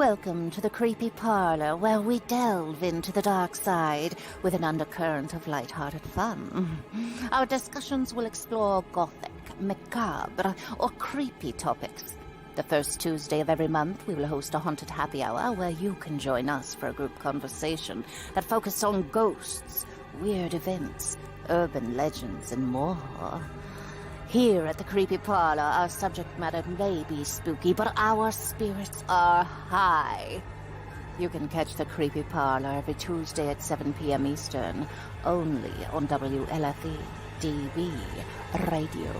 Welcome to the creepy parlor, where we delve into the dark side with an undercurrent of light-hearted fun. Our discussions will explore gothic, macabre, or creepy topics. The first Tuesday of every month, we will host a haunted happy hour where you can join us for a group conversation that focuses on ghosts, weird events, urban legends, and more. Here at the Creepy Parlor, our subject matter may be spooky, but our spirits are high. You can catch the Creepy Parlor every Tuesday at 7 p.m. Eastern, only on WLFE DB Radio.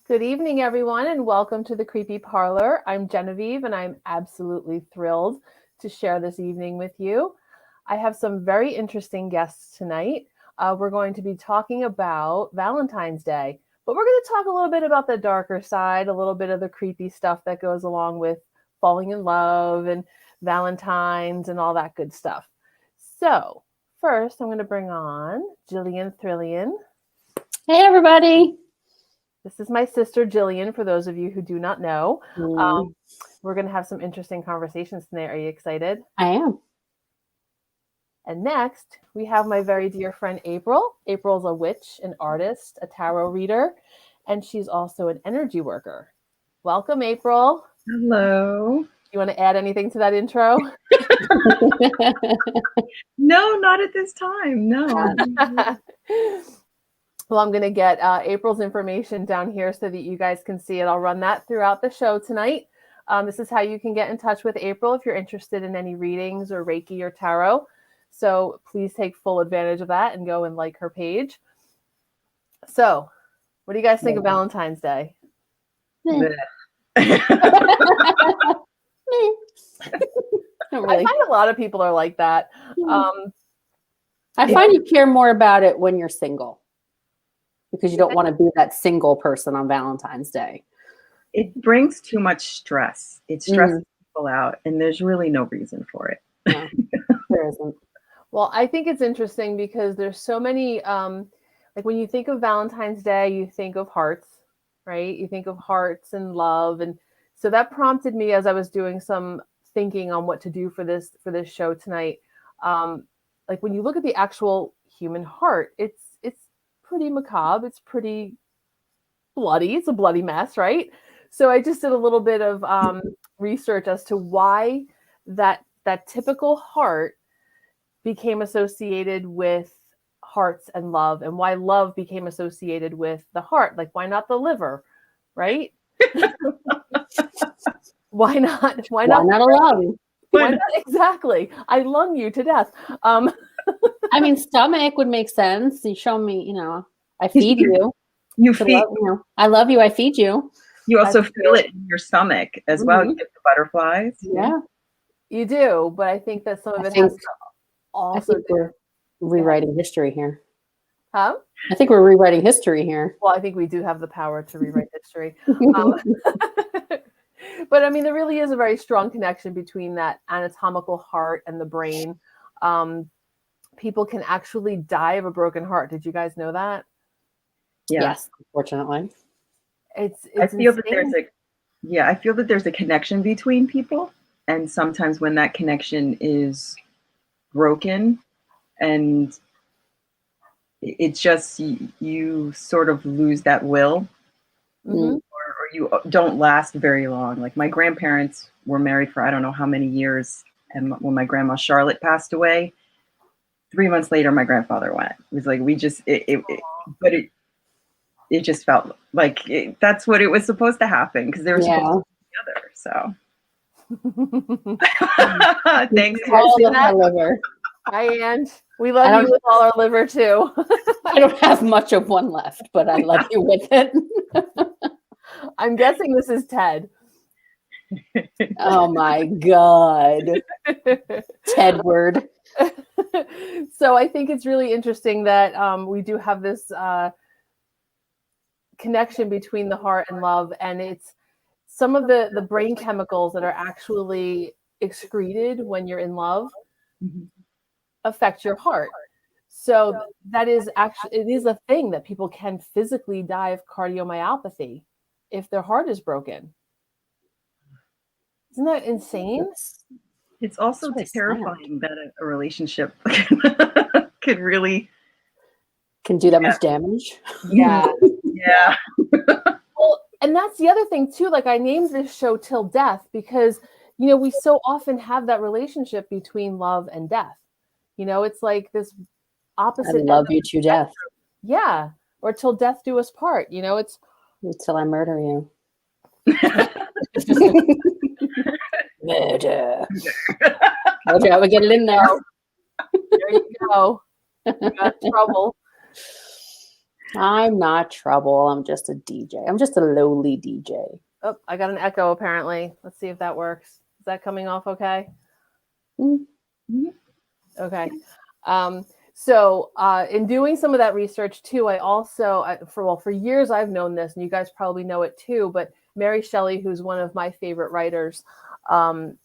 Good evening, everyone, and welcome to the Creepy Parlor. I'm Genevieve, and I'm absolutely thrilled to share this evening with you. I have some very interesting guests tonight. We're going to be talking about Valentine's Day, but we're going to talk a little bit about the darker side, a little bit of the creepy stuff that goes along with falling in love and Valentines and all that good stuff. So first, I'm going to bring on Jillian Thrillian. Hey, everybody. This is my sister, Jillian, for those of you who do not know. We're going to have some interesting conversations tonight. Are you excited? I am. And next, we have my very dear friend, April. April's a witch, an artist, a tarot reader, and she's also an energy worker. Welcome, April. Hello. You want to add anything to that intro? No, not at this time. No. Well, I'm going to get April's information down here so that you guys can see it. I'll run that throughout the show tonight. This is how you can get in touch with April if you're interested in any readings or Reiki or tarot. So please take full advantage of that and go and like her page. So what do you guys think of Valentine's Day? Not really. I find a lot of people are like that. I find you care more about it when you're single, because you don't want to be that single person on Valentine's Day. It brings too much stress. It stresses people out, and there's really no reason for it. No, there isn't. Well, I think it's interesting because there's so many, like when you think of Valentine's Day, you think of hearts, right? You think of hearts and love. And so that prompted me as I was doing some thinking on what to do for this show tonight. Like when you look at the actual human heart, it's pretty macabre. It's pretty bloody. It's a bloody mess, right? So I just did a little bit of research as to why that typical heart became associated with hearts and love, and why love became associated with the heart. Like, why not the liver, right? Why not a lung? Why not? Exactly. I lung you to death. I mean, stomach would make sense. You show me, I feed you. I love you. I feed you. You also feel it in your stomach as well. You get the butterflies. Yeah, you do. But I think that some of it has to also. We're rewriting history here. Huh? I think we're rewriting history here. Well, I think we do have the power to rewrite history. But I mean, there really is a very strong connection between that anatomical heart and the brain. People can actually die of a broken heart. Did you guys know that? Yes, unfortunately. I feel that there's a connection between people, and sometimes when that connection is broken, and it's just you sort of lose that will, or you don't last very long. Like my grandparents were married for I don't know how many years, and when my grandma Charlotte passed away, 3 months later my grandfather went. It was like it just felt like that's what it was supposed to happen, because they were supposed to be together. So thanks. All of my liver. Hi, Ange. We love you with all our liver too. I don't have much of one left, but I love you with it. I'm guessing this is Ted. Oh my God. Tedward. So I think it's really interesting that we do have this connection between the heart and love, and it's some of the brain chemicals that are actually excreted when you're in love affect your heart. So that is actually, it is a thing that people can physically die of cardiomyopathy if their heart is broken. Isn't that insane? It's also really terrifying that a relationship could really can do that much damage. Yeah. Yeah. Well, and that's the other thing too. Like I named this show Till Death because, you know, we so often have that relationship between love and death. You know, it's like this opposite. I love you to death. Yeah. Or till death do us part. You know, it's until I murder you. Murder. Okay, I would get it in there. There you go. You got trouble. I'm not trouble. I'm just a DJ. I'm just a lowly DJ. Oh, I got an echo apparently. Let's see if that works. Is that coming off okay? Mm-hmm. Okay. So in doing some of that research too, I also, for years I've known this, and you guys probably know it too, but Mary Shelley, who's one of my favorite writers, and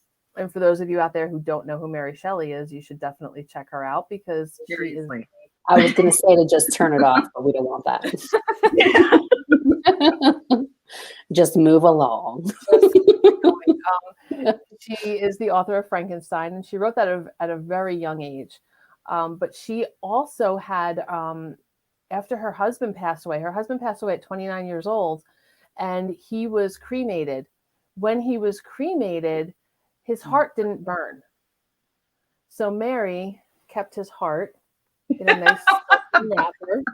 for those of you out there who don't know who Mary Shelley is, you should definitely check her out because Seriously. I was going to say to just turn it off, but we don't want that. Just move along. She is the author of Frankenstein, and she wrote that at a very young age. But she also had, after her husband passed away at 29 years old, and he was cremated. When he was cremated, his heart didn't burn. So Mary kept his heart in a nice silken wrapper,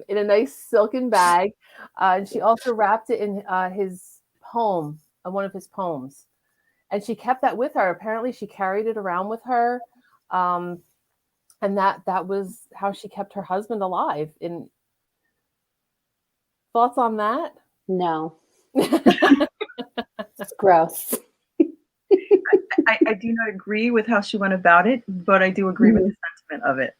in a nice silken bag. And she also wrapped it in his poem, one of his poems. And she kept that with her. Apparently she carried it around with her. And that was how she kept her husband alive. Thoughts on that? No. It's gross. I do not agree with how she went about it, but I do agree with the sentiment of it.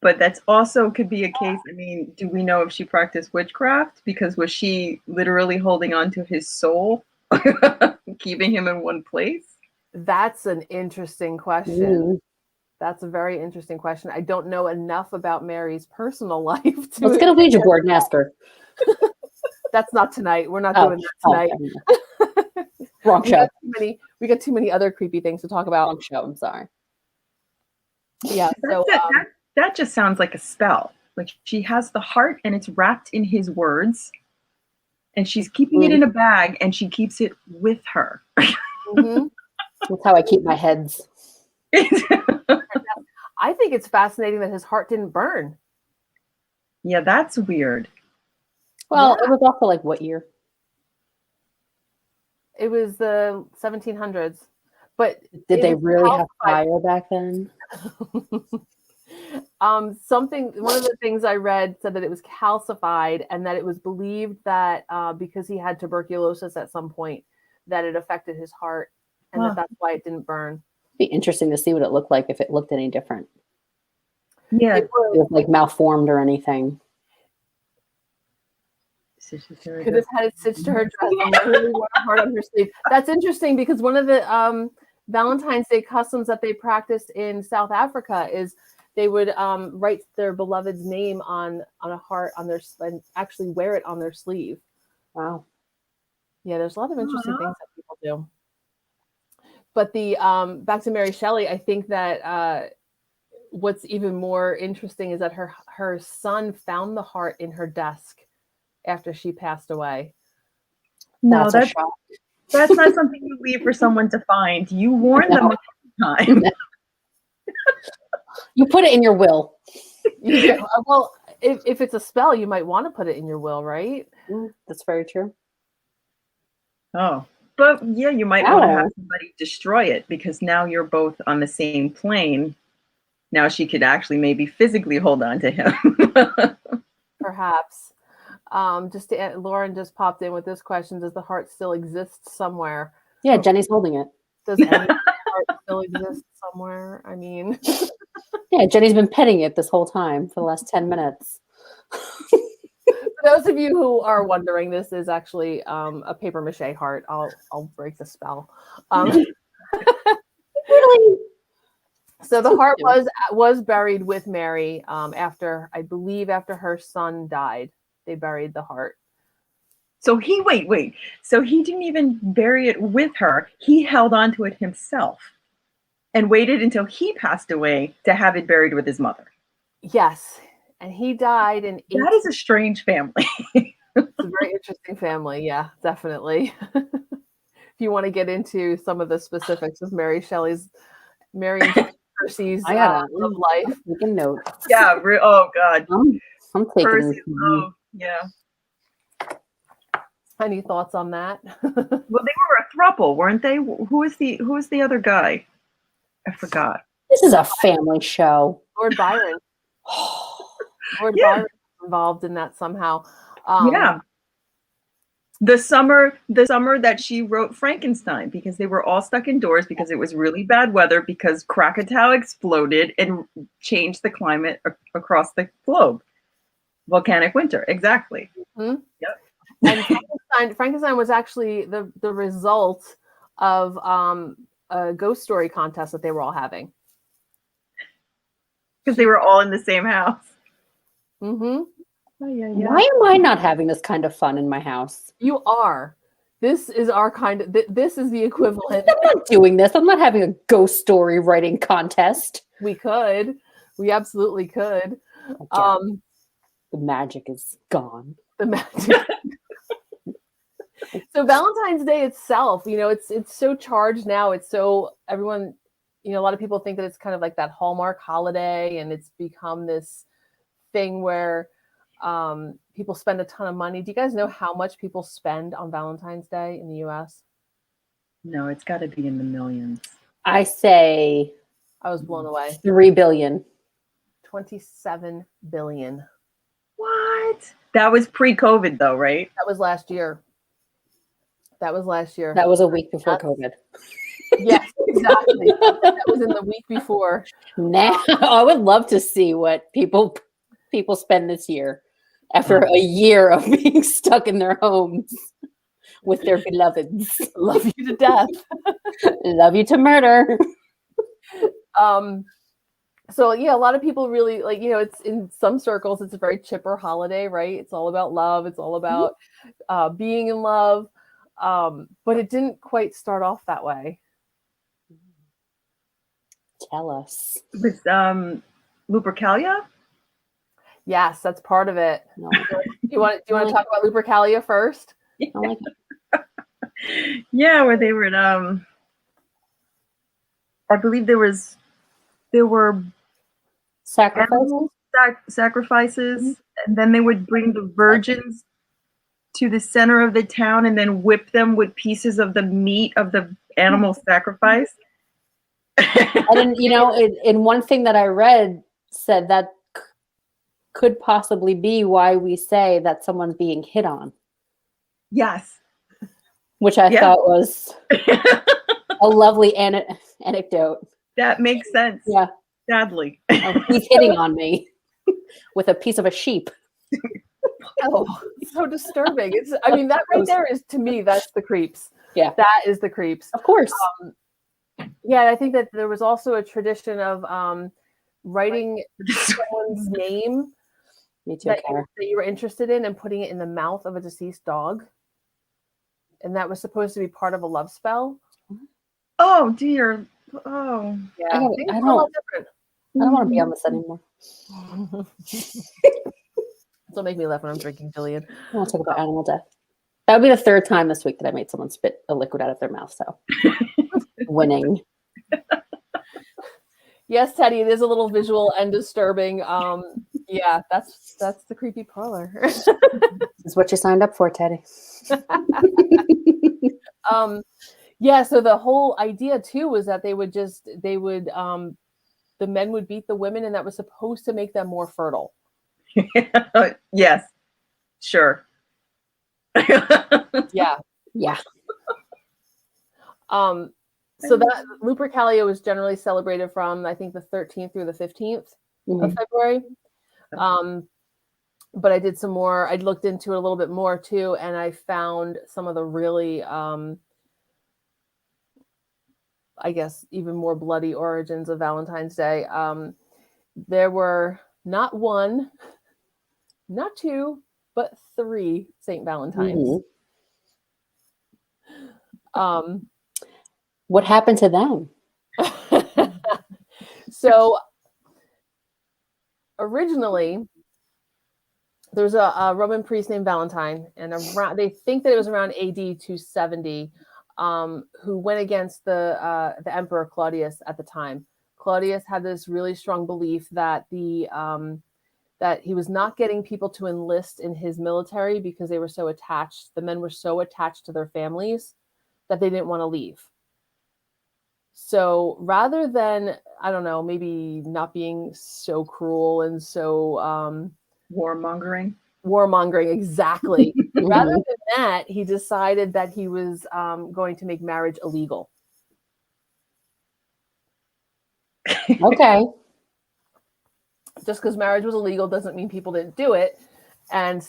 But that's also could be a case. I mean, do we know if she practiced witchcraft? Because was she literally holding on to his soul, keeping him in one place? That's an interesting question. That's a very interesting question. I don't know enough about Mary's personal life. Let's get a Ouija board and ask her. That's not tonight. We're not doing that tonight. Wrong show. We got too many other creepy things to talk about. Wrong show. I'm sorry. Yeah. So that just sounds like a spell. Like she has the heart and it's wrapped in his words, and she's keeping it in a bag and she keeps it with her. Mm-hmm. That's how I keep my heads. I think it's fascinating that his heart didn't burn. Yeah, that's weird. Well, it was also like what year? It was the 1700s. But did they really have fire back then? One of the things I read said that it was calcified and that it was believed that because he had tuberculosis at some point that it affected his heart and that's why it didn't burn. It'd be interesting to see what it looked like if it looked any different. Yeah. If it was like malformed or anything. Could have had it stitched to her dress and really wore a heart on her sleeve. That's interesting because one of the Valentine's Day customs that they practiced in South Africa is they would write their beloved's name on a heart on their and actually wear it on their sleeve. Wow. Yeah, there's a lot of interesting things that people do. But the back to Mary Shelley, I think that what's even more interesting is that her son found the heart in her desk after she passed away. No, that's not something you leave for someone to find. You warn them ahead of time. You put it in your will. Yeah, well, if it's a spell, you might want to put it in your will, right? That's very true. Oh, but yeah, you might want to have somebody destroy it because now you're both on the same plane. Now she could actually maybe physically hold on to him. Perhaps. Lauren just popped in with this question: does the heart still exist somewhere? Yeah, Jenny's holding it. Does any heart still exist somewhere? I mean, yeah, Jenny's been petting it this whole time for the last 10 minutes. For those of you who are wondering, this is actually a paper mache heart. I'll break the spell. Really? So the So heart cute. was buried with Mary after, I believe, after her son died. They buried the heart. So wait. So he didn't even bury it with her. He held on to it himself and waited until he passed away to have it buried with his mother. Yes, and he died in That is a strange family. It's a very interesting family. Yeah, definitely. If you want to get into some of the specifics of Mary and Percy's I gotta of life. taking note. Yeah. Oh God. I'm taking. Percy. Oh yeah. Any thoughts on that? Well, they were a throuple, weren't they? Who was the other guy? I forgot. This is a family show. Lord Byron. Lord Yeah. Byron was involved in that somehow. Yeah. The summer that she wrote Frankenstein, because they were all stuck indoors because it was really bad weather, because Krakatoa exploded and changed the climate across the globe. Volcanic winter, exactly. Mm-hmm. Yep. And Frankenstein was actually the result of a ghost story contest that they were all having. Because they were all in the same house. Mm-hmm. Oh, yeah. Why am I not having this kind of fun in my house? You are. This is our kind of. This is the equivalent. I'm not doing this. I'm not having a ghost story writing contest. We could. We absolutely could. The magic is gone. The magic. So Valentine's Day itself, it's so charged now. It's so everyone, a lot of people think that it's kind of like that Hallmark holiday, and it's become this thing where people spend a ton of money. Do you guys know how much people spend on Valentine's Day in the U.S.? No, it's got to be in the millions. I say I was blown away. 3 billion. 27 billion. What? That was pre-COVID, though, right? That was last year. That was a week before COVID. Yes, exactly. That was in the week before. Now, I would love to see what people spend this year after a year of being stuck in their homes with their beloveds. Love you to death. Love you to murder. So yeah, a lot of people really it's in some circles, it's a very chipper holiday, right? It's all about love. It's all about being in love. But it didn't quite start off that way. Tell us. With Lupercalia? Yes, that's part of it. No. Do you want to talk about Lupercalia first? I like it. Yeah, where they were I believe there were sacrifices, and then they would bring the virgins to the center of the town and then whip them with pieces of the meat of the animal sacrifice. And then, in one thing that I read said that could possibly be why we say that someone's being hit on. Yes. Which I thought was a lovely anecdote. That makes sense. Yeah. Sadly. He's hitting on me with a piece of a sheep. Oh, so disturbing. That right there is, to me, that's the creeps. Yeah. That is the creeps. Of course. Yeah, I think that there was also a tradition of writing someone's name that you were interested in and putting it in the mouth of a deceased dog. And that was supposed to be part of a love spell. Oh, dear. Oh. Yeah. I don't want to be on this anymore. Don't make me laugh when I'm drinking, Jillian. I want to talk about animal death. That would be the third time this week that I made someone spit a liquid out of their mouth. So winning. Yes, Teddy, it is a little visual and disturbing. Yeah, that's the creepy parlor. This is what you signed up for, Teddy. Yeah, so the whole idea too was that the men would beat the women, and that was supposed to make them more fertile. Yes, sure. Yeah. So that Lupercalia was generally celebrated from, I think, the 13th through the 15th of February. But I did some more. I looked into it a little bit more too, and I found some of the really I guess, even more bloody origins of Valentine's Day. There were not one, not two, but three St. Valentines. What happened to them? So originally, there's a Roman priest named Valentine, and they think that it was around AD 270, who went against the emperor Claudius at the time. Claudius had this really strong belief that that he was not getting people to enlist in his military because they were so attached. The men were so attached to their families that they didn't want to leave. So rather than, I don't know, maybe not being so cruel and so warmongering, exactly. Rather than that, he decided that he was going to make marriage illegal. Okay. Just because marriage was illegal doesn't mean people didn't do it. And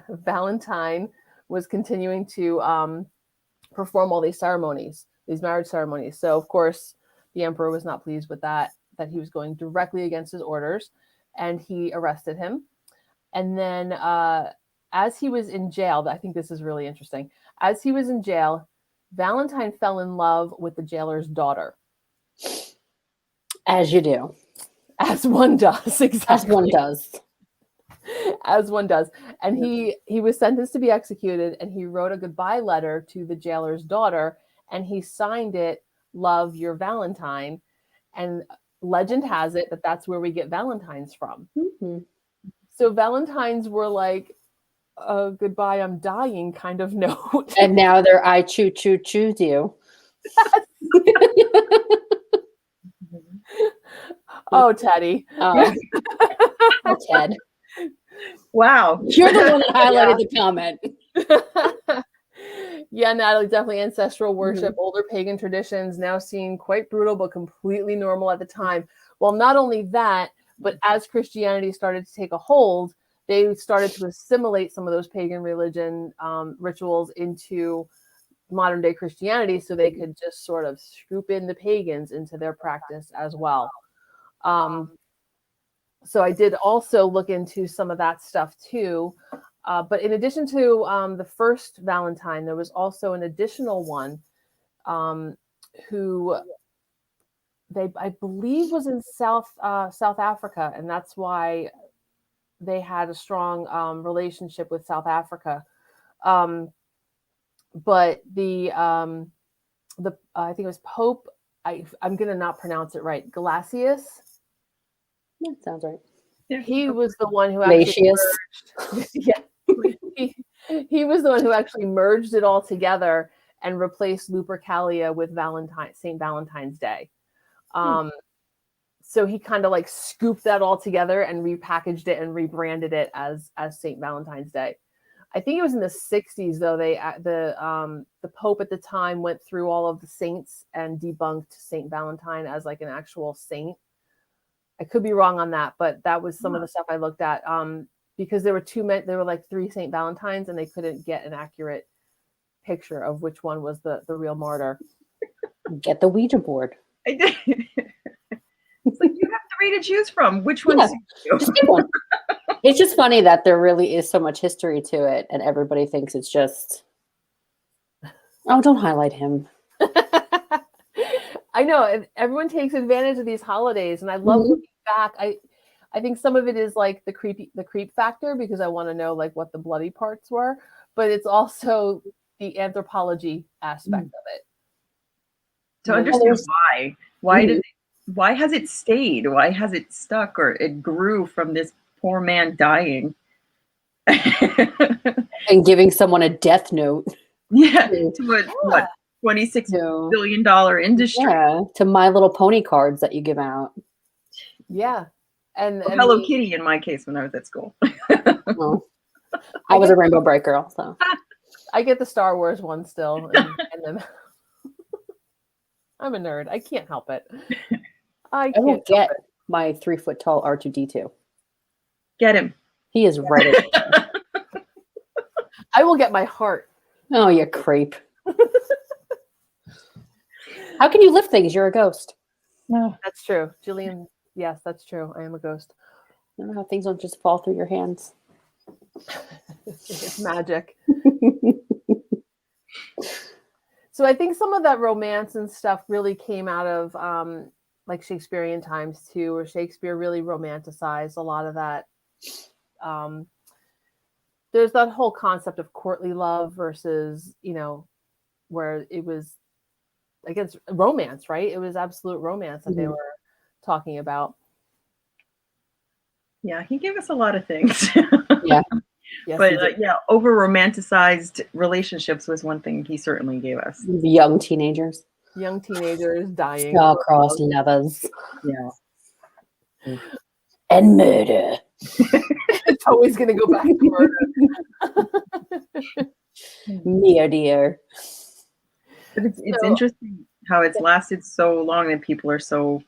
Valentine was continuing to perform all these ceremonies, these marriage ceremonies. So, of course, the emperor was not pleased with that he was going directly against his orders, and he arrested him. And then as he was in jail, I think this is really interesting. As he was in jail, Valentine fell in love with the jailer's daughter. As you do. As one does, exactly. As one does. As one does. And he was sentenced to be executed, and he wrote a goodbye letter to the jailer's daughter, and he signed it, "Love, your Valentine." And legend has it that that's where we get Valentines from. Mm-hmm. So Valentines were like a goodbye, I'm dying kind of note. And now they're I choose you. Oh, Teddy. Oh, Ted. Wow. You're the one that highlighted the comment. Yeah, Natalie, definitely ancestral worship, older pagan traditions, now seen quite brutal, but completely normal at the time. Well, not only that, but as Christianity started to take a hold, they started to assimilate some of those pagan religion rituals into modern day Christianity, so they could just sort of scoop in the pagans into their practice as well. So I did also look into some of that stuff too. But in addition to the first Valentine, there was also an additional one who I believe was in South Africa, and that's why they had a strong relationship with South Africa. But the I think it was Pope. I'm gonna not pronounce it right. Gelasius. That sounds right. He was the one who actually he was the one who actually merged it all together and replaced Lupercalia with St. Valentine's Day. So he kind of like scooped that all together and repackaged it and rebranded it as St. Valentine's Day. I think it was in the 60s though. The Pope at the time went through all of the saints and debunked St. Valentine as like an actual saint. I could be wrong on that, but that was some of the stuff I looked at. Because there were like three St. Valentines, and they couldn't get an accurate picture of which one was the real martyr. Get the Ouija board. I did. It's like you have three to choose from. Which one? Just pick one. It's just funny that there really is so much history to it, and everybody thinks it's just, oh, don't highlight him. I know, and everyone takes advantage of these holidays, and I love looking back. I think some of it is like the creep factor, because I want to know like what the bloody parts were, but it's also the anthropology aspect of it. To understand why has it stayed? Why has it stuck, or it grew from this poor man dying and giving someone a death note? Yeah, to what $26 billion industry? Yeah, to My Little Pony cards that you give out. Yeah. And Hello Kitty in my case when I was at school. Well, I was a Rainbow Bright girl, so I get the Star Wars one still, and then I'm a nerd. I can't help it. I will get my 3-foot-tall R2-D2. Get him. He is right. I will get my heart. Oh, you creep. How can you lift things? You're a ghost. No. That's true. Jillian, yes, that's true. I am a ghost. I don't know how things don't just fall through your hands. It's magic. So I think some of that romance and stuff really came out of like Shakespearean times too, where Shakespeare really romanticized a lot of that. There's that whole concept of courtly love versus, where it was against romance, right? It was absolute romance that they were talking about. Yeah, he gave us a lot of things. Yeah. Yes, But over romanticized relationships was one thing he certainly gave us. Young teenagers. young teenagers dying. Star-crossed lovers. Yeah. And murder. It's always going to go back to murder. Dear, dear. But it's interesting how it's lasted so long and people are so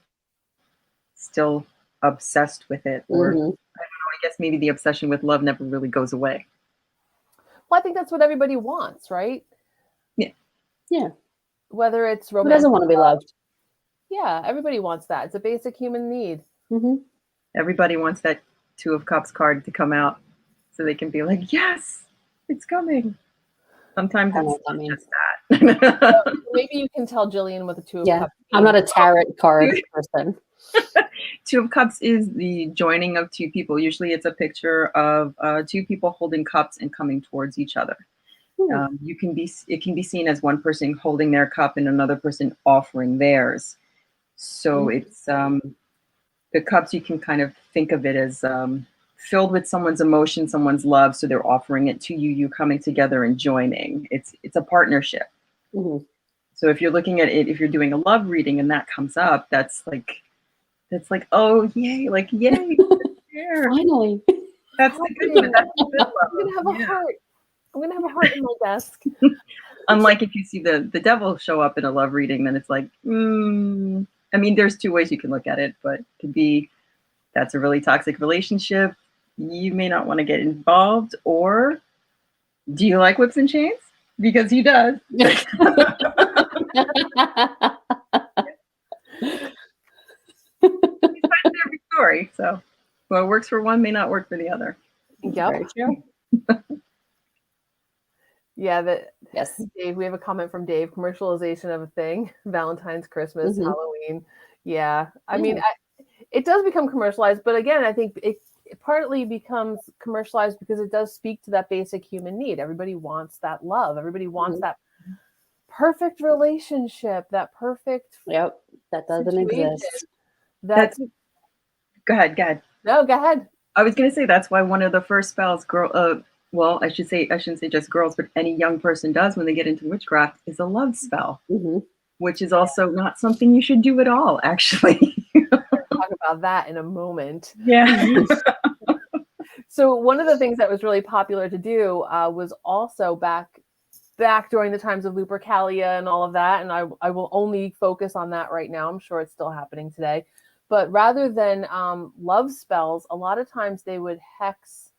still obsessed with it. Or I don't know, I guess maybe the obsession with love never really goes away. Well, I think that's what everybody wants, right? Yeah. Yeah. Whether it's Who romantic. doesn't want to be loved? Yeah, everybody wants that. It's a basic human need. Mm-hmm. Everybody wants that Two of Cups card to come out so they can be like, yes, it's coming. Sometimes it's just that. Maybe you can tell Jillian what the Two of Yeah. Cups I'm not a tarot card person. Two of Cups is the joining of two people. Usually it's a picture of two people holding cups and coming towards each other. It can be seen as one person holding their cup and another person offering theirs. So it's the cups, you can kind of think of it as filled with someone's emotion, someone's love. So they're offering it to you, you coming together and joining. It's a partnership. Mm-hmm. So if you're looking at it, if you're doing a love reading and that comes up, that's like, oh, yay, like, yay. Finally. That's the good one. That's the good love. I'm going to have a heart. I'm going to have a heart in my desk. Unlike if you see the devil show up in a love reading, then it's like, I mean, there's two ways you can look at it, but it could be that's a really toxic relationship. You may not want to get involved. Or do you like whips and chains? Because he does. Yep. Every story. So what works for one may not work for the other. Yep. Very true. Yeah, Yes. Dave, we have a comment from Dave. Commercialization of a thing. Valentine's, Christmas, Halloween. Yeah. I mean, it does become commercialized, but again, I think it partly becomes commercialized because it does speak to that basic human need. Everybody wants that love. Everybody wants that perfect relationship, that perfect. Yep. That doesn't exist. That's Go ahead. No, go ahead. I was going to say that's why one of the first spells well, I shouldn't say just girls, but any young person does when they get into witchcraft is a love spell, which is also not something you should do at all, actually. We'll talk about that in a moment. Yeah. So one of the things that was really popular to do was also back during the times of Lupercalia and all of that. And I will only focus on that right now. I'm sure it's still happening today. But rather than love spells, a lot of times they would hex.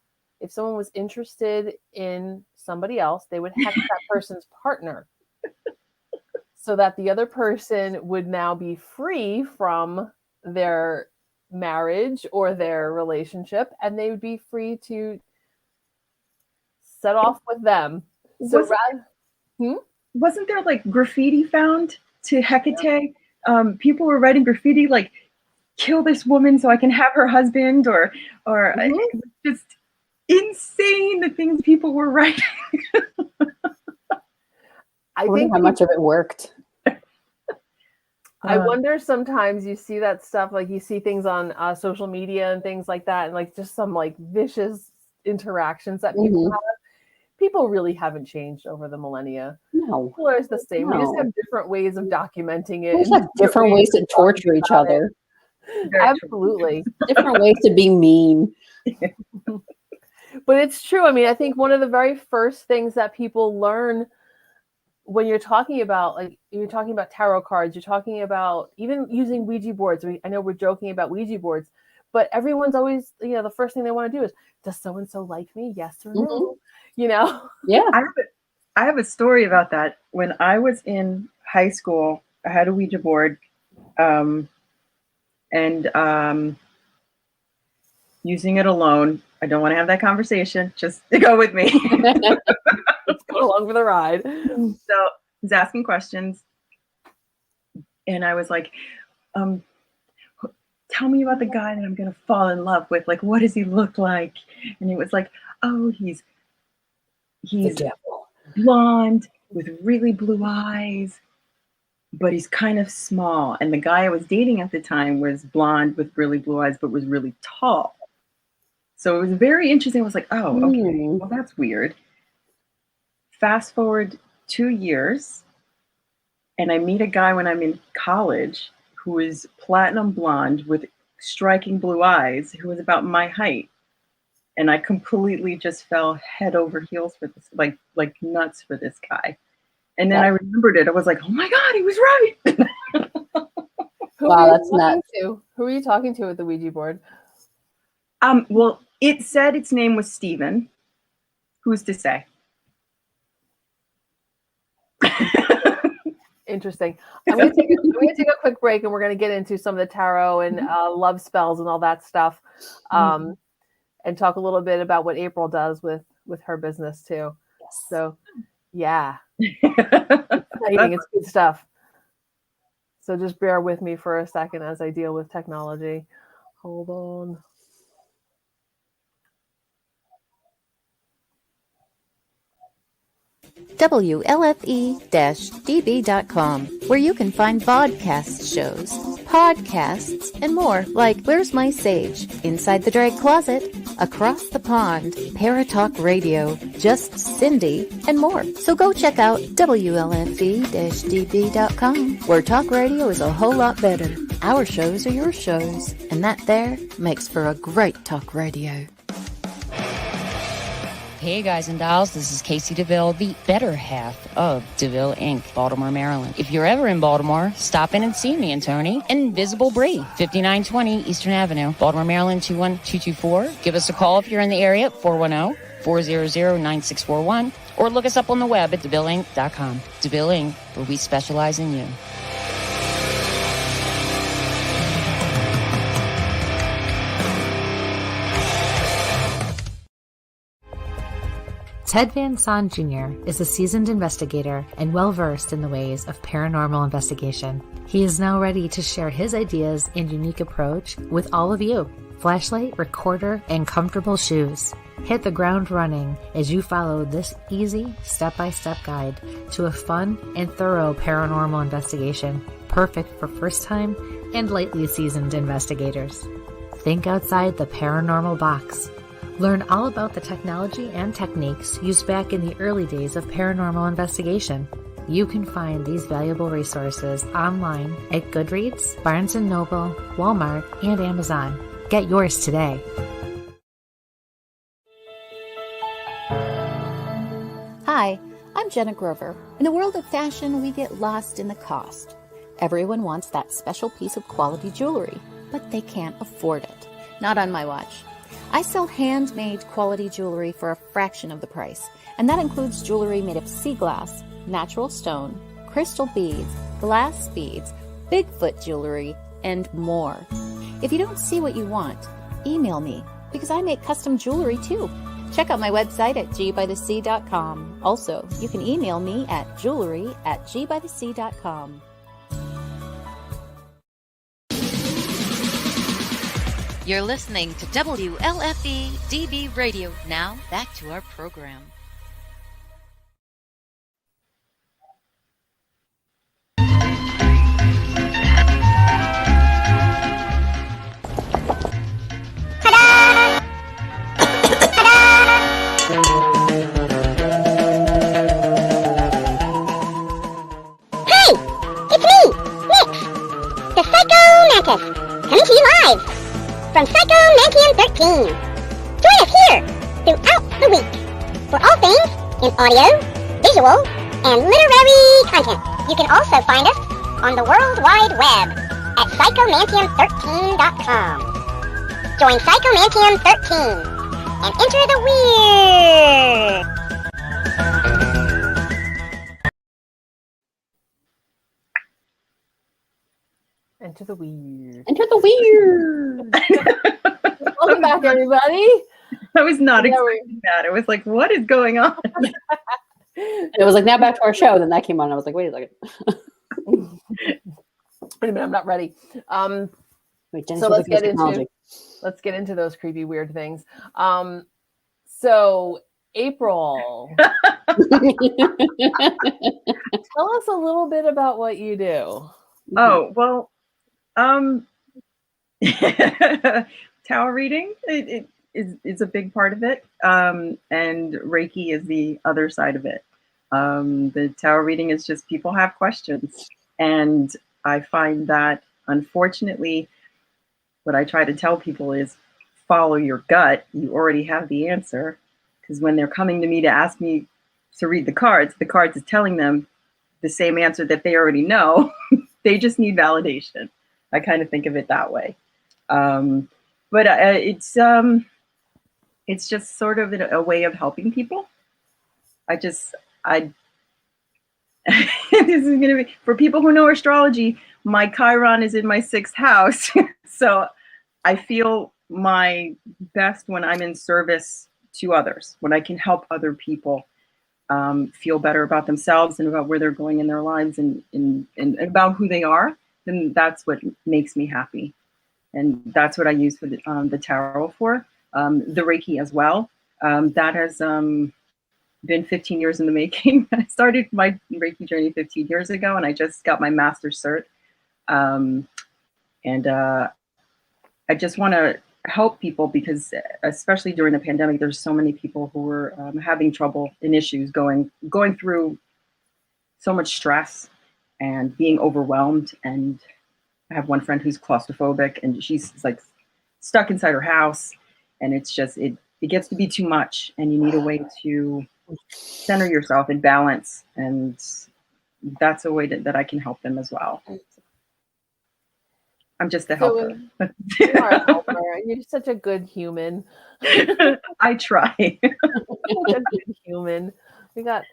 If someone was interested in somebody else, they would hex that person's partner so that the other person would now be free from their marriage or their relationship, and they would be free to set off with them. So Wasn't there like graffiti found to Hecate? People were writing graffiti like, kill this woman so I can have her husband, or it was just insane the things people were writing. I wonder how much of it worked. I wonder sometimes you see that stuff, like you see things on social media and things like that, and like just some like vicious interactions that people have. People really haven't changed over the millennia. No. People are the same. We just have different ways of documenting it. We just have different ways to torture each other. Absolutely. Different ways to be mean. But it's true. I mean, I think one of the very first things that people learn when you're talking about, like, you're talking about tarot cards, you're talking about even using Ouija boards. I know we're joking about Ouija boards, but everyone's always, the first thing they want to do is, does so-and-so like me? Yes or no? Yeah. I have a story about that. When I was in high school, I had a Ouija board, and using it alone. I don't want to have that conversation. Just go with me. Let's go along for the ride. So he's asking questions, and I was like, tell me about the guy that I'm going to fall in love with. Like, what does he look like? And it was like, oh, he's blonde with really blue eyes, but he's kind of small. And the guy I was dating at the time was blonde with really blue eyes, but was really tall. So it was very interesting. I was like, oh, okay, well, that's weird. Fast forward 2 years, and I meet a guy when I'm in college who is platinum blonde with striking blue eyes, who was about my height. And I completely just fell head over heels for this, like nuts for this guy. And then I remembered it. I was like, oh my God, he was right. Wow, that's nuts. Who are you talking to at the Ouija board? Well, it said its name was Steven. Who's to say? Interesting. I'm going to take a quick break, and we're going to get into some of the tarot and love spells and all that stuff, and talk a little bit about what April does with her business too. Yes. So, yeah, exciting. It's good stuff. So just bear with me for a second as I deal with technology. Hold on. WLFE-DB.com, where you can find vodcast shows, podcasts, and more, like Where's My Sage, Inside the Drag Closet, Across the Pond, Paratalk Radio, Just Cindy, and more. So go check out WLFE-DB.com, where talk radio is a whole lot better. Our shows are your shows, and that there makes for a great talk radio. Hey guys and dolls, this is Casey DeVille, the better half of DeVille Inc., Baltimore, Maryland. If you're ever in Baltimore, stop in and see me and Tony. Invisible Bree, 5920 Eastern Avenue, Baltimore, Maryland, 21224. Give us a call if you're in the area at 410-400-9641, or look us up on the web at DeVilleInc.com. DeVille Inc., where we specialize in you. Ted Van Son Jr. is a seasoned investigator and well-versed in the ways of paranormal investigation. He is now ready to share his ideas and unique approach with all of you. Flashlight, recorder, and comfortable shoes. Hit the ground running as you follow this easy step-by-step guide to a fun and thorough paranormal investigation, perfect for first-time and lightly seasoned investigators. Think outside the paranormal box. Learn all about the technology and techniques used back in the early days of paranormal investigation. You can find these valuable resources online at Goodreads, Barnes & Noble, Walmart, and Amazon. Get yours today. Hi, I'm Jenna Grover. In the world of fashion, we get lost in the cost. Everyone wants that special piece of quality jewelry, but they can't afford it. Not on my watch. I sell handmade quality jewelry for a fraction of the price, and that includes jewelry made of sea glass, natural stone, crystal beads, glass beads, Bigfoot jewelry, and more. If you don't see what you want, email me, because I make custom jewelry too. Check out my website at gbythesea.com. Also, you can email me at jewelry@gbythesea.com. You're listening to WLFE DB Radio. Now, back to our program. Hi! It's me, Nix, the Psycho Mantis, coming to you live from Psychomantium 13. Join us here throughout the week for all things in audio, visual, and literary content. You can also find us on the World Wide Web at psychomantium13.com. Join Psychomantium 13 and enter the weird. Enter the weird. Enter the weird. Welcome back, everybody. I was not expecting that. It was like, what is going on? And it was like, now back to our show. Then that came on. I was like, wait a second. Wait a minute, I'm not ready. Wait, So let's get into those creepy, weird things. So April, tell us a little bit about what you do. Oh, well, tarot reading is a big part of it, and Reiki is the other side of it. The tarot reading is just people have questions, and I find that, unfortunately, what I try to tell people is follow your gut. You already have the answer, because when they're coming to me to ask me to read the cards is telling them the same answer that they already know. They just need validation. I kind of think of it that way. But it's just sort of a way of helping people. This is going to be, for people who know astrology, my Chiron is in my 6th house. So I feel my best when I'm in service to others, when I can help other people feel better about themselves and about where they're going in their lives and about who they are. Then that's what makes me happy. And that's what I use for the tarot for. The Reiki as well. That has been 15 years in the making. I started my Reiki journey 15 years ago, and I just got my master's cert. I just want to help people because, especially during the pandemic, there's so many people who were having trouble and issues going through so much stress and being overwhelmed. And I have one friend who's claustrophobic, and she's like stuck inside her house, and it's just it gets to be too much, and you need a way to center yourself and balance, and that's a way that I can help them as well. I'm just a helper. You are a helper. You're such a good human. I try. Such a good human. We got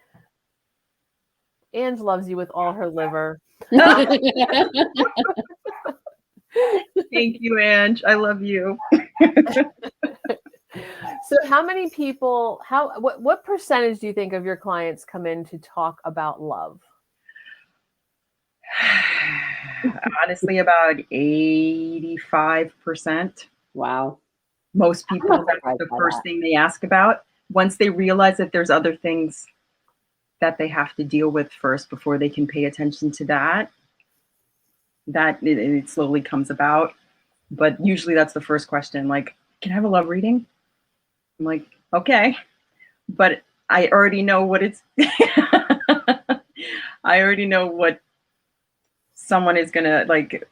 Ange loves you with all her liver. Thank you, Ange. I love you. So how many people, what percentage do you think of your clients come in to talk about love? Honestly, about 85%. Wow. Most people, that's the first thing they ask about. Once they realize that there's other things that they have to deal with first before they can pay attention to that it slowly comes about. But usually that's the first question, like, can I have a love reading? I'm like, okay, but I already know what it's I already know what someone is gonna like.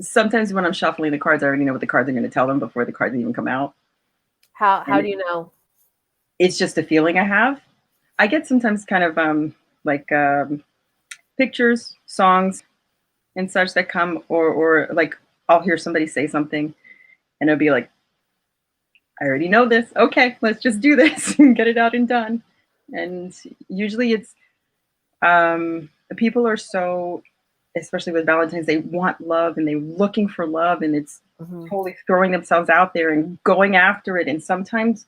Sometimes when I'm shuffling the cards, I already know what the cards are going to tell them before the cards even come out. How do you know? It's just a feeling I have. I get sometimes kind of pictures, songs, and such that come, or like I'll hear somebody say something, and it'll be like, I already know this. Okay, let's just do this and get it out and done. And usually it's people are so, especially with Valentine's, they want love and they're looking for love, and it's totally throwing themselves out there and going after it. And sometimes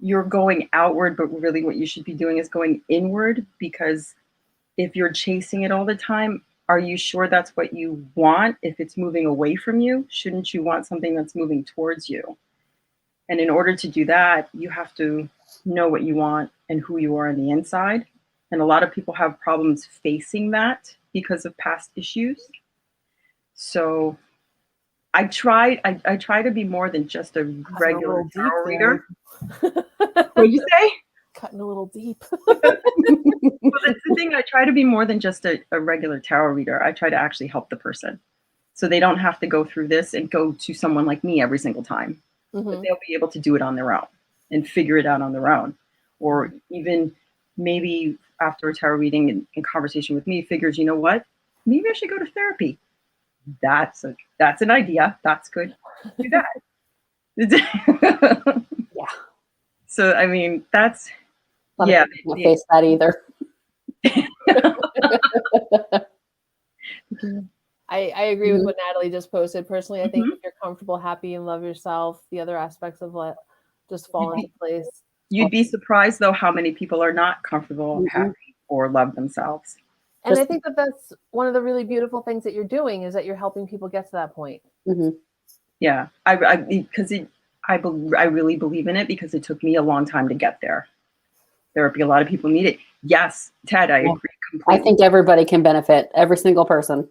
you're going outward, but really what you should be doing is going inward, because if you're chasing it all the time, are you sure that's what you want? If it's moving away from you, shouldn't you want something that's moving towards you? And in order to do that, you have to know what you want and who you are on the inside. And a lot of people have problems facing that because of past issues. So I try to be more than just a regular tarot reader. What'd you say? Cutting a little deep. Well, that's the thing. I try to be more than just a regular tarot reader. I try to actually help the person, so they don't have to go through this and go to someone like me every single time. But they'll be able to do it on their own and figure it out on their own. Or even maybe after a tarot reading and in conversation with me, figures, you know what? Maybe I should go to therapy. That's an idea. That's good. Do that. Yeah. So I mean, that's I don't face that either. I agree with Mhm. what Natalie just posted. Personally, I think Mhm. if you're comfortable, happy, and love yourself, the other aspects of what just fall into place. You'd be surprised though how many people are not comfortable, Mhm. happy, or love themselves. And I Just- think that that's one of the really beautiful things that you're doing is that you're helping people get to that point. Mhm. Yeah, I really believe in it because it took me a long time to get there. Therapy, a lot of people need it. Yes, Ted, I Yeah. agree I completely. think everybody can benefit, every single person.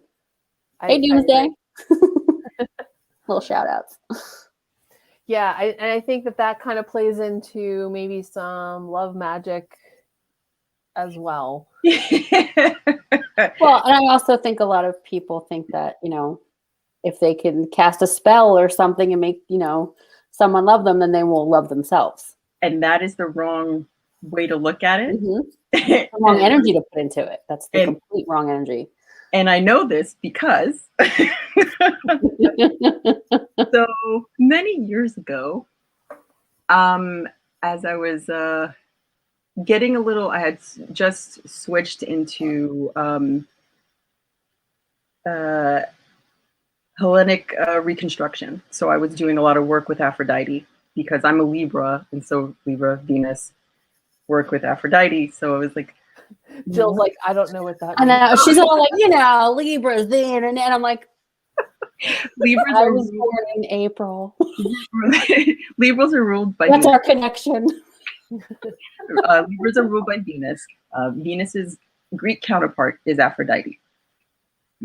Hey, Doomsday. Little shout outs. Yeah, and I think that that kind of plays into maybe some love magic as well. Well, and I also think a lot of people think that, you know, if they can cast a spell or something and make, you know, someone love them, then they will love themselves. And that is the wrong way to look at it. The wrong energy to put into it. That's the complete wrong energy. And I know this because so many years ago, as I was getting a little, I had just switched into Hellenic reconstruction. So I was doing a lot of work with Aphrodite because I'm a Libra, and so Libra, Venus work with Aphrodite. So I was like, Jill's like, I don't know what that I means. know. She's all like, you know, Libra's the internet. I'm like, Libras I are was born in April. Libras are ruled by That's Venus. our connection. Libras are ruled by Venus. Venus's Greek counterpart is Aphrodite.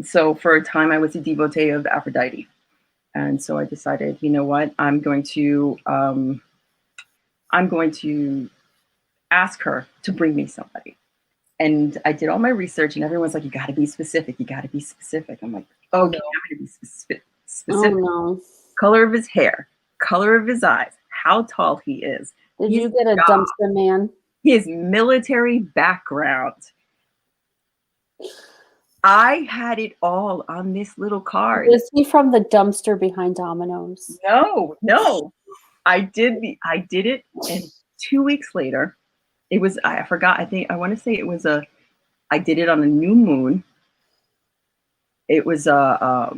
So for a time, I was a devotee of Aphrodite, and so I decided, you know what, I'm going to ask her to bring me somebody. And I did all my research, and everyone's like, "You got to be specific. You got to be specific." I'm like, "Okay, I'm going to be specific. Oh no! Color of his hair, color of his eyes, how tall he is. Did you get a dumpster man? His military background." I had it all on this little card. Is he from the dumpster behind Domino's? No. I did it, and 2 weeks later, it was, I forgot, I want to say it was I did it on a new moon. It was a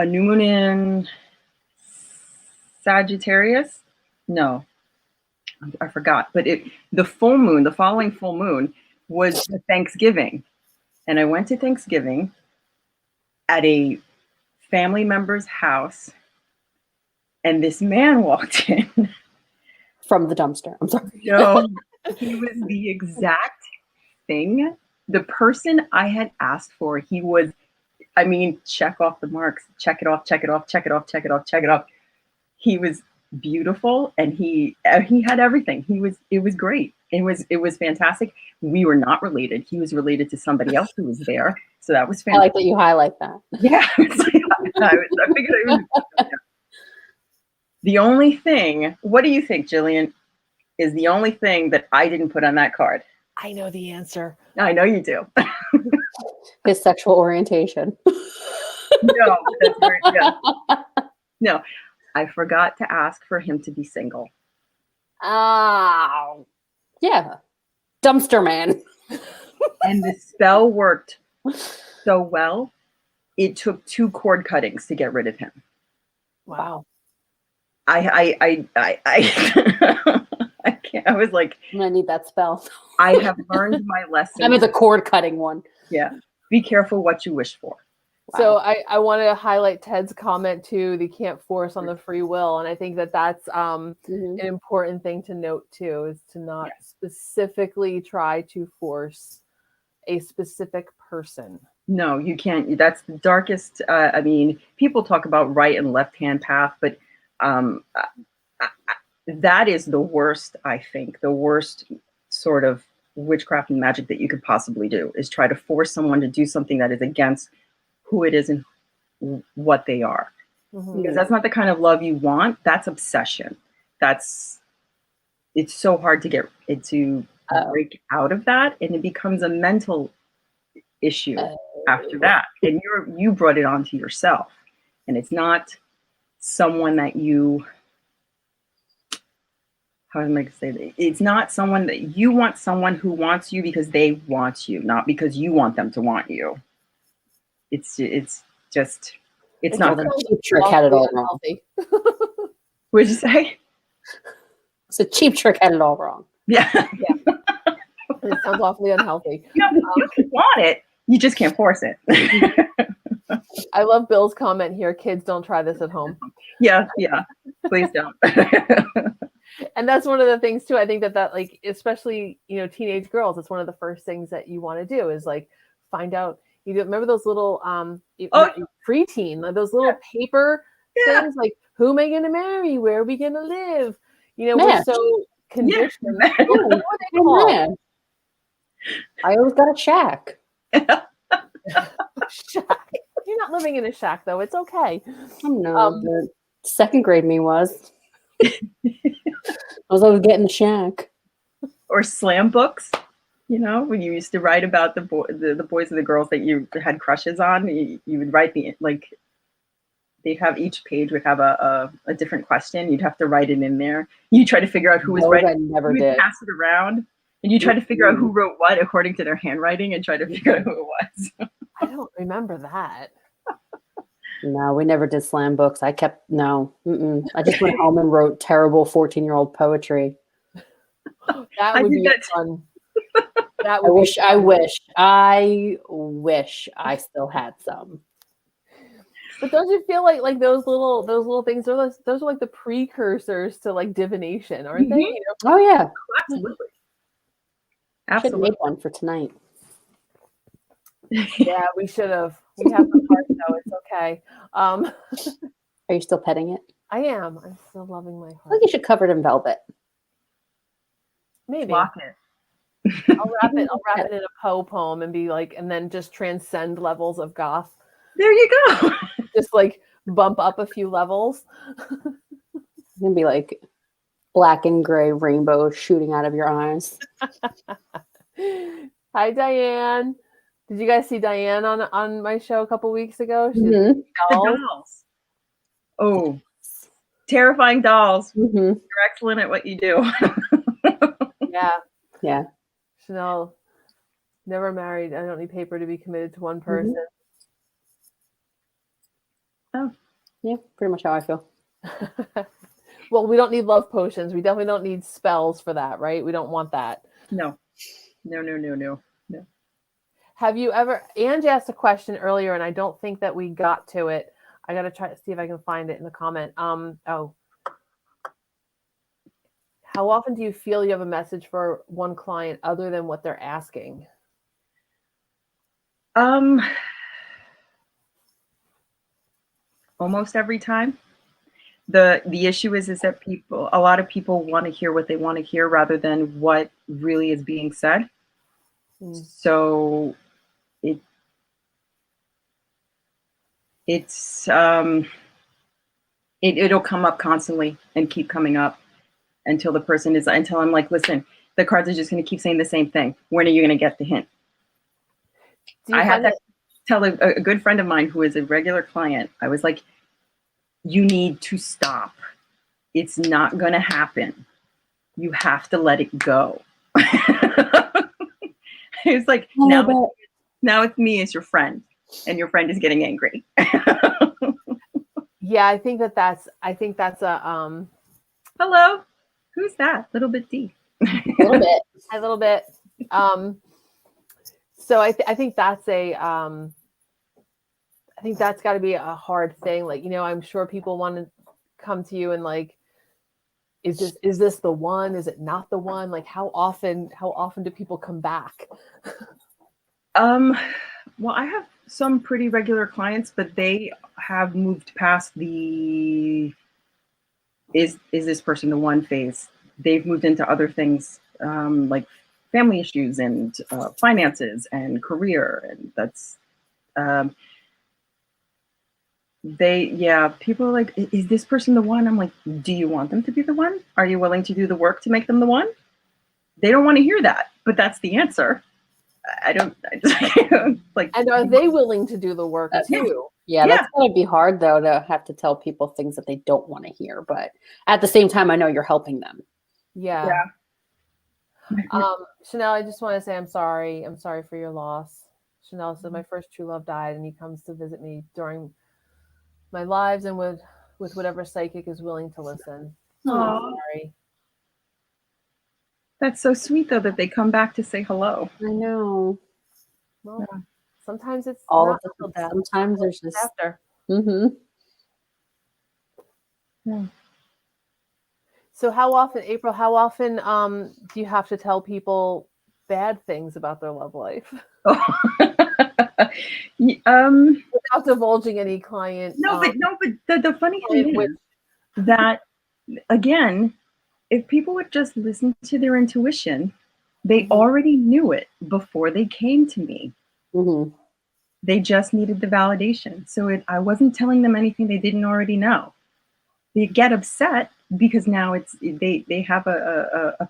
new moon in Sagittarius. No, I forgot. But the full moon, the following full moon was Thanksgiving. And I went to Thanksgiving at a family member's house, and this man walked in. From the dumpster. I'm sorry. No, he was the exact thing. The person I had asked for, he was, I mean, check off the marks, check it off, check it off, check it off, check it off, check it off. He was beautiful, and he had everything. It was great. It was fantastic. We were not related. He was related to somebody else who was there. So that was fantastic. I like that you highlight that. Yeah. I figured it was. The only thing, what do you think, Jillian, is the only thing that I didn't put on that card? I know the answer. I know you do. His sexual orientation. No, that's very, yeah. No, I forgot to ask for him to be single. Oh, yeah. Dumpster man. And the spell worked so well, it took 2 cord cuttings to get rid of him. Wow. I can't, I was like, I'm gonna need that spell. I have learned my lesson. I mean the cord cutting one. Yeah. Be careful what you wish for. So I want to highlight Ted's comment too. They can't force on the free will, and I think that that's an important thing to note too, is to not specifically try to force a specific person. No, you can't. That's the darkest. I mean, people talk about right and left hand path, but that is the worst. I think the worst sort of witchcraft and magic that you could possibly do is try to force someone to do something that is against who it is and what they are. Because that's not the kind of love you want. That's obsession. It's so hard to get it to break out of that, and it becomes a mental issue after that. And you brought it onto yourself, and it's not someone that you, how am I going to say that? It's not someone that you want, someone who wants you because they want you, not because you want them to want you. It's just, it's It not just good. sounds Cheap Trick had it all wrong. unhealthy. What'd you say? So Cheap Trick had it all wrong. Yeah. It sounds awfully unhealthy. You can want it, you just can't force it. I love Bill's comment here. Kids, don't try this at home. Yeah, please don't. And that's one of the things too. I think that like, especially, teenage girls, it's one of the first things that you want to do is like find out. Remember those little preteen, like those little paper things, like, who am I going to marry? Where are we going to live? We're so conditioned. Yeah. What are they called? I always got a shack. Shack. You're not living in a shack though. It's okay. No, the second grade me was. I was always getting the shack. Or slam books, when you used to write about the boys and the girls that you had crushes on. You would write they'd have, each page would have a different question. You'd have to write it in there. You try to figure out who was writing. I never did. Pass it around, and you try to figure out who wrote what according to their handwriting, and try to figure out who it was. I don't remember that. No, we never did slam books. I kept I just went home and wrote terrible 14-year-old poetry. That would be fun. That would I wish I still had some. But don't you feel like those little things those are like the precursors to like divination, aren't they? Oh yeah, Absolutely. Should make one for tonight. Yeah, we should have. We have the heart though. It's okay. Are you still petting it? I am. I'm still loving my I think heart. you should cover it in velvet. Maybe Block it. I'll wrap it in a Poe poem and be like, and then just transcend levels of goth. There you go. Just like bump up a few levels. It's gonna be like black and gray rainbows shooting out of your eyes. Hi, Diane. Did you guys see Diane on my show a couple weeks ago? She Mhm. did dolls. Oh, terrifying dolls. Mm-hmm. You're excellent at what you do. Yeah. Chanel, never married. I don't need paper to be committed to one person. Oh, yeah, pretty much how I feel. Well, we don't need love potions. We definitely don't need spells for that, right? We don't want that. No. Have you ever, Angie asked a question earlier, and I don't think that we got to it. I got to try to see if I can find it in the comment. How often do you feel you have a message for one client other than what they're asking? Almost every time. The issue is that a lot of people want to hear what they want to hear rather than what really is being said. So it'll come up constantly and keep coming up until I'm like, listen, the cards are just going to keep saying the same thing. When are you going to get the hint? I had to tell a good friend of mine who is a regular client. I was like, you need to stop. It's not going to happen. You have to let it go. It's like, now it's me as your friend, and your friend is getting angry. Yeah, I think that's a hello, who's that? Little bit deep. A little bit. So I think that's I think that's got to be a hard thing. Like, I'm sure people want to come to you and like, is this the one? Is it not the one? Like, how often do people come back? Well, I have some pretty regular clients, but they have moved past the is this person the one phase. They've moved into other things, like family issues and finances and career, and that's people are like, is this person the one? I'm like, do you want them to be the one? Are you willing to do the work to make them the one? They don't want to hear that, but that's the answer. I just like. And are they willing to do the work too? Yeah, that's going to be hard though, to have to tell people things that they don't want to hear. But at the same time, I know you're helping them. Yeah. Chanel, I just want to say I'm sorry. I'm sorry for your loss. Chanel said, my first true love died, and he comes to visit me during my lives and with whatever psychic is willing to listen. Aw. Sorry. That's so sweet, though, that they come back to say hello. I know. Well, sometimes it's All not of until the death. sometimes there's just After. mm-hmm. Yeah. So how often, April, do you have to tell people bad things about their love life without divulging any client? But the funny thing is that, again, if people would just listen to their intuition, they already knew it before they came to me. Mm-hmm. They just needed the validation. So I wasn't telling them anything they didn't already know. They get upset because now they have a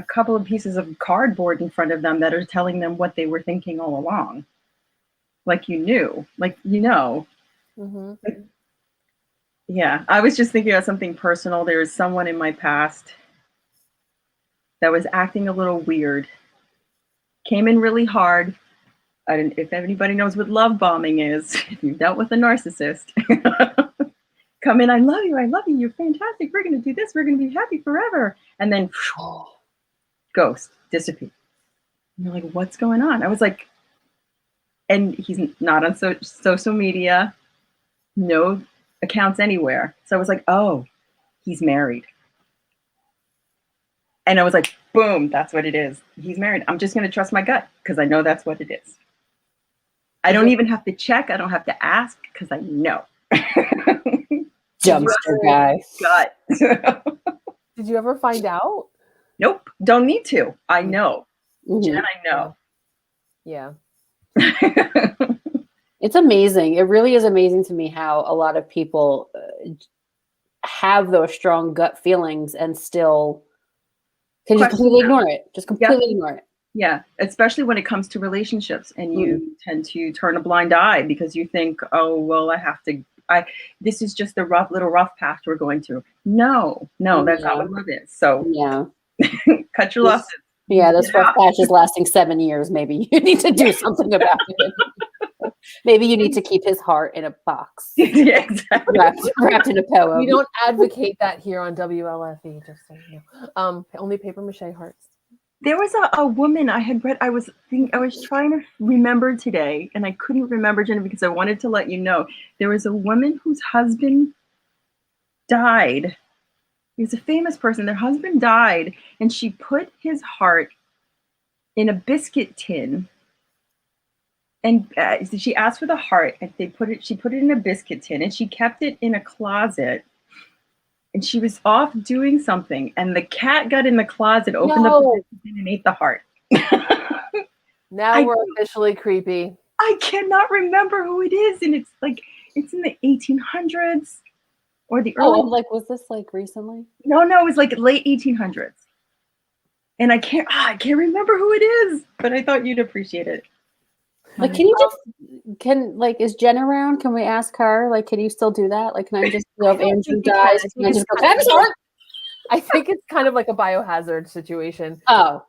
couple of pieces of cardboard in front of them that are telling them what they were thinking all along. Like you knew, like you know. Mm-hmm. Yeah, I was just thinking about something personal. There was someone in my past that was acting a little weird. Came in really hard. If anybody knows what love bombing is, if you've dealt with a narcissist, come in, I love you, you're fantastic, we're going to do this, we're going to be happy forever. And then ghost, disappear. And you're like, what's going on? I was like, and he's not on social media, no accounts anywhere. So I was like, oh, he's married. And I was like, boom, that's what it is. He's married. I'm just going to trust my gut because I know that's what it is. I don't even have to check. I don't have to ask because I know. Dumpster guy. Gut. Did you ever find out? Nope. Don't need to. I know. Mm-hmm. Jen, I know. Yeah. It's amazing. It really is amazing to me how a lot of people have those strong gut feelings and still can just completely ignore it. Just completely ignore it. Yeah, especially when it comes to relationships, and you tend to turn a blind eye because you think, oh, well, this is just the little rough path we're going to. No, that's not what love is. So cut your losses. Yeah, this rough patch is lasting 7 years. Maybe you need to do something about it. Maybe you need to keep his heart in a box. Yeah, exactly. Wrapped in a pillow. We don't advocate that here on WLFE, just so you know. Only paper mache hearts. There was a woman I had read. I was trying to remember today, and I couldn't remember, Jennifer, because I wanted to let you know. There was a woman whose husband died. He was a famous person. Their husband died, and she put his heart in a biscuit tin. And she asked for the heart, and she put it in a biscuit tin, and she kept it in a closet. And she was off doing something, and the cat got in the closet, opened up the biscuit tin, and ate the heart. Now we're officially creepy. I cannot remember who it is, and it's in the 1800s or the early. Was this recently? No, it was late 1800s. And I can't remember who it is, but I thought you'd appreciate it. Can you is Jen around? Can we ask her? Can you still do that? Can I just, if Andrew dies, can I just go, can I have his heart? I think it's kind of like a biohazard situation. Oh,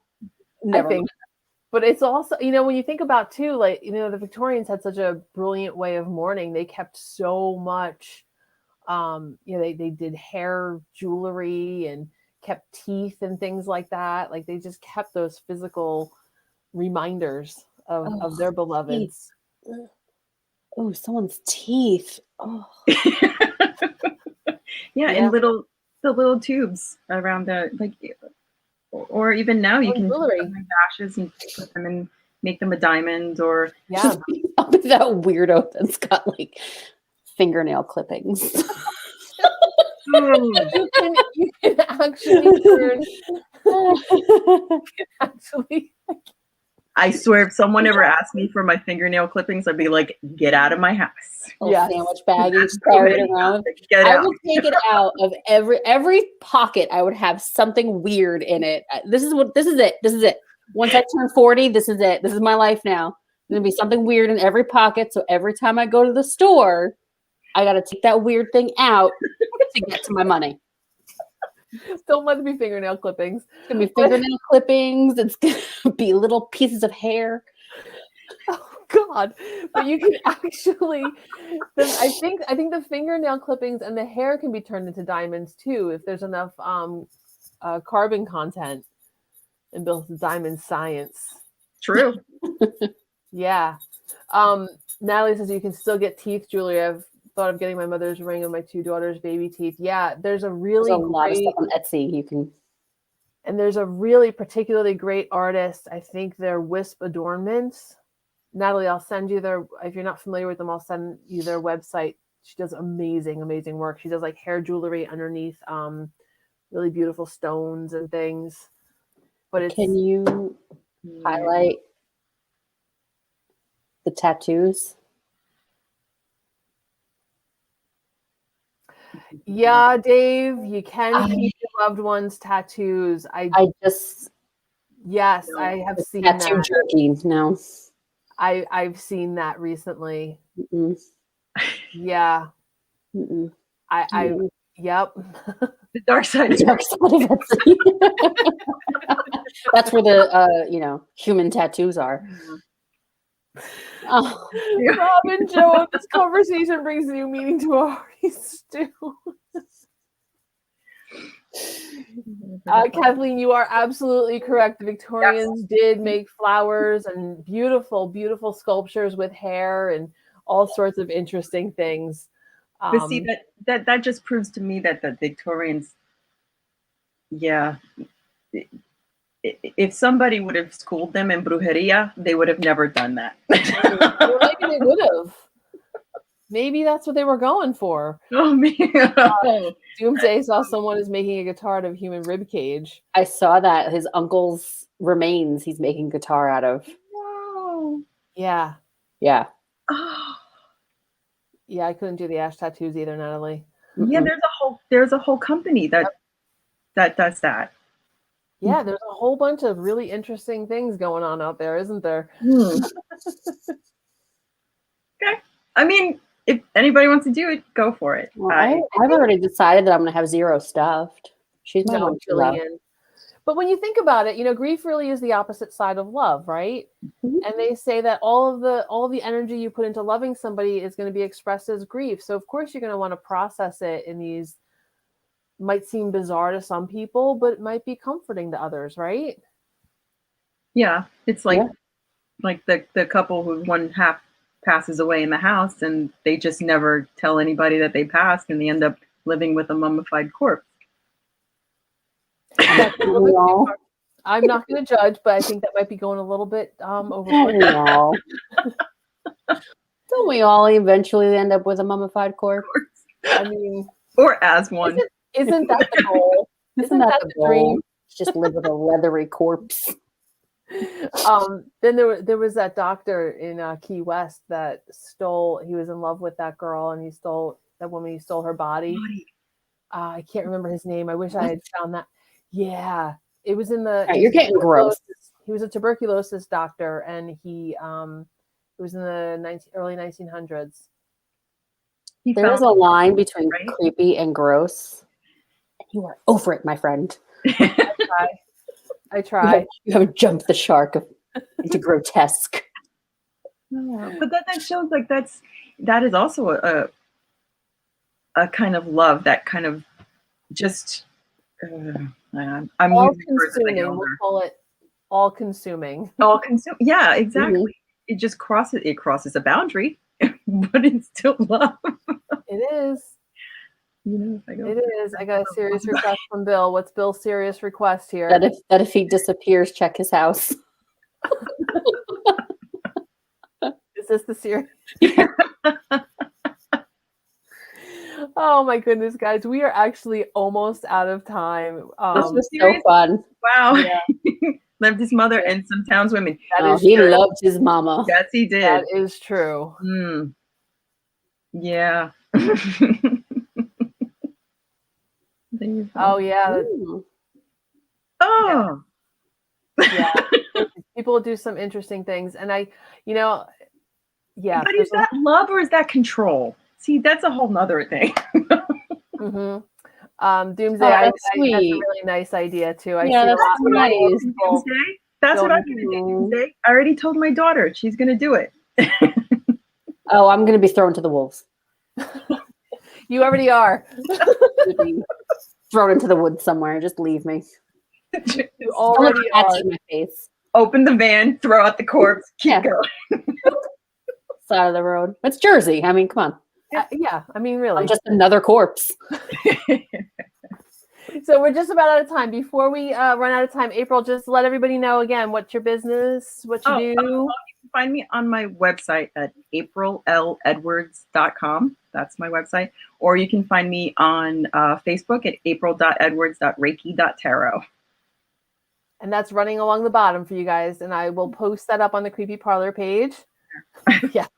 never mind. But it's also, when you think about too, the Victorians had such a brilliant way of mourning. They kept so much, they did hair jewelry and kept teeth and things like that. They just kept those physical reminders of their beloveds. Oh, someone's teeth. Oh. And the little tubes around or even now you can put them in bashes and put them in, make them a diamond, or that weirdo that's got fingernail clippings. You can actually turn. I swear, if someone ever asked me for my fingernail clippings, I'd be like, "Get out of my house!" Sandwich baggage, carry it around. I would take it out of every pocket. I would have something weird in it. This is it. Once I turn 40, this is it. This is my life now. There's gonna be something weird in every pocket. So every time I go to the store, I got to take that weird thing out to get to my money. Don't let it be fingernail clippings. It's going to be fingernail clippings. It's going to be little pieces of hair. Oh God! But you can actually, I think the fingernail clippings and the hair can be turned into diamonds too if there's enough carbon content in both diamond science. True. Yeah. Natalie says you can still get teeth jewelry. I've thought of getting my mother's ring of my 2 daughters' baby teeth. Yeah, there's a lot of stuff on Etsy you can. And there's a really particularly great artist. I think they're Wisp Adornments. Natalie, I'll send you their, if you're not familiar with them, I'll send you their website. She does amazing work. She does like hair jewelry underneath really beautiful stones and things. But it's, can you highlight the tattoos? Yeah, Dave, you can keep your loved ones' tattoos. I have seen tattoo that. jerky now. I've seen that recently. Mm-mm. Yeah. Mm-mm. Yep. The dark side. Of Etsy. That's where the human tattoos are. Oh. Rob and Joe, this conversation brings new meaning to a hearty stew. Kathleen, you are absolutely correct. The Victorians did make flowers and beautiful, beautiful sculptures with hair and all sorts of interesting things. But see, that just proves to me that the Victorians, if somebody would have schooled them in brujeria, they would have never done that. Or maybe they would have. Maybe that's what they were going for. Oh, man. Doomsday saw someone is making a guitar out of human rib cage. I saw that. His uncle's remains he's making guitar out of. No. Yeah. Yeah. Oh. Yeah, I couldn't do the ash tattoos either, Natalie. Yeah, there's a whole company that does that. Yeah, there's a whole bunch of really interesting things going on out there, isn't there? Okay. I mean, if anybody wants to do it, go for it. Well, I've already decided that I'm going to have zero stuffed. She's my one Jillian. But when you think about it, grief really is the opposite side of love, right? Mm-hmm. And they say that all of the energy you put into loving somebody is going to be expressed as grief. So of course you're going to want to process it in these, might seem bizarre to some people, but it might be comforting to others, right? Yeah, it's like the couple who one half passes away in the house and they just never tell anybody that they passed and they end up living with a mummified corpse. I'm not going to judge, but I think that might be going a little bit overboard. Don't we all eventually end up with a mummified corpse? I mean, or as one. Isn't that the goal? Isn't that the dream? Just live with a leathery corpse. Then there was that doctor in Key West that he was in love with that girl and he stole her body. I can't remember his name. I wish I had found that. Yeah, it was in the. You're getting gross. He was a tuberculosis doctor, and it was in the early 1900s. There is a line between creepy and gross. You are over it, my friend. I try. You haven't jumped the shark into grotesque. No, but that shows like that is also a kind of love that kind of just. I'm all consuming. We'll call it all consuming. All consume. Yeah, exactly. Mm-hmm. It just crosses a boundary, but it's still love. It is. It is. I got a serious request from Bill. What's Bill's serious request here? That if he disappears, check his house. Is this the serious? Oh my goodness, guys, we are actually almost out of time. This was so fun. Wow. Yeah. Loved his mother and some townswomen. He loved his mama. Yes, he did. That is true. Yeah. Oh yeah. Oh. Yeah. People do some interesting things. And But is that love or is that control? See, that's a whole nother thing. Doomsday, that's a really nice idea too. That's nice. Doomsday? That's what I'm going to do today. I already told my daughter she's going to do it. Oh, I'm going to be thrown to the wolves. You already are. Thrown into the woods somewhere. Just leave me. You already are. In my face. Open the van, throw out the corpse, keep going. Side of the road. It's Jersey. I mean, come on. Yeah, I mean, really. I'm just another corpse. So we're just about out of time. Before we run out of time, April, just let everybody know again what's your business, what you do. You can find me on my website at aprilleledwards.com. That's my website. Or you can find me on Facebook at april.edwards.reiki.tarot. And that's running along the bottom for you guys. And I will post that up on the Creepy Parlor page. Yeah.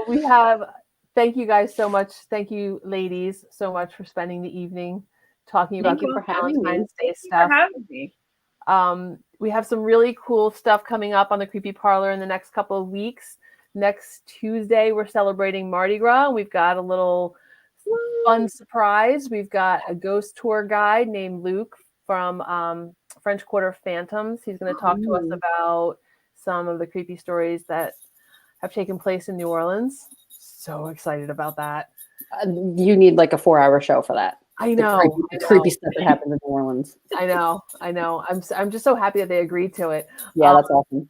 We have... Thank you guys so much. Thank you, ladies, so much for spending the evening talking about the Valentine's Day stuff. Thank you for having me. We have some really cool stuff coming up on the Creepy Parlor in the next couple of weeks. Next Tuesday, we're celebrating Mardi Gras. We've got a little fun surprise. We've got a ghost tour guide named Luke from French Quarter Phantoms. He's going to talk to us about some of the creepy stories that have taken place in New Orleans. So excited about that. You need like a 4-hour show for that. I know. Creepy stuff that happens in New Orleans. I know. I'm just so happy that they agreed to it. Yeah, that's awesome.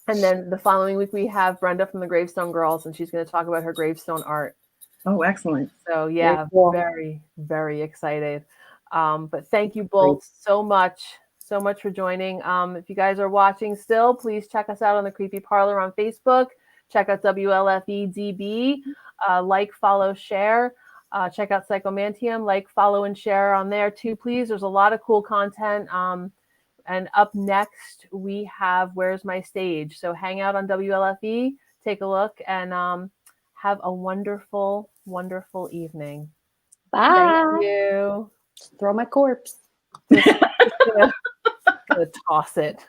And then the following week we have Brenda from the Gravestone Girls, and she's going to talk about her gravestone art. Oh, excellent. So yeah, very, very excited. But thank you both so much for joining. If you guys are watching still, please check us out on the Creepy Parlor on Facebook. Check out WLFEDB, like, follow, share. Check out Psychomantium, like, follow, and share on there too, please. There's a lot of cool content. And up next, we have Where's My Stage? So hang out on WLFE, take a look, and have a wonderful, wonderful evening. Bye. Thank you. Just throw my corpse. Gonna toss it.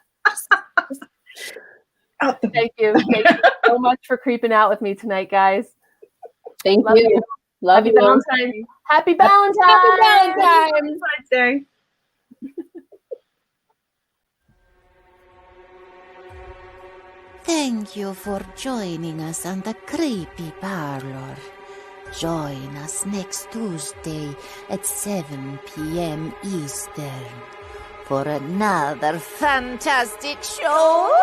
Thank you. Thank you so much for creeping out with me tonight, guys. Thank you. Love Happy you. Valentine. Happy Valentine. Happy Valentine's Day. Thank you for joining us on the Creepy Parlor. Join us next Tuesday at 7 p.m. Eastern for another fantastic show.